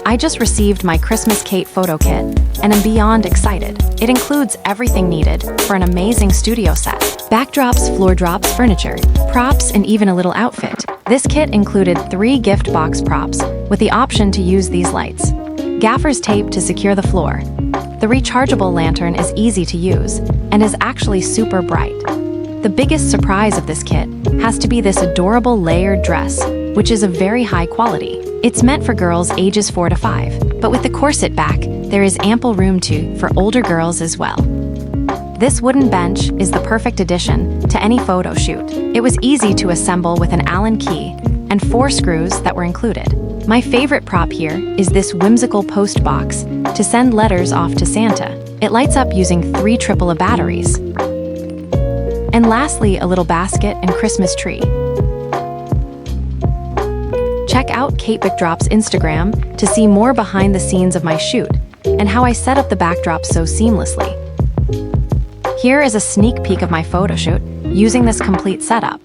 I just received my Christmas Kate photo kit and am beyond excited. It includes everything needed for an amazing studio set. Backdrops, floor drops, furniture, props, and even a little outfit. This kit included 3 gift box props with the option to use these lights. Gaffer's tape to secure the floor. The rechargeable lantern is easy to use and is actually super bright. The biggest surprise of this kit has to be this adorable layered dress, which is of very high quality. It's meant for girls ages 4 to 5, but with the corset back, there is ample room for older girls as well. This wooden bench is the perfect addition to any photo shoot. It was easy to assemble with an Allen key and 4 screws that were included. My favorite prop here is this whimsical post box to send letters off to Santa. It lights up using 3 AAA batteries. And lastly, a little basket and Christmas tree. Check out Kate Backdrop's Instagram to see more behind the scenes of my shoot and how I set up the backdrop so seamlessly. Here is a sneak peek of my photo shoot using this complete setup.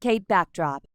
Kate Backdrop.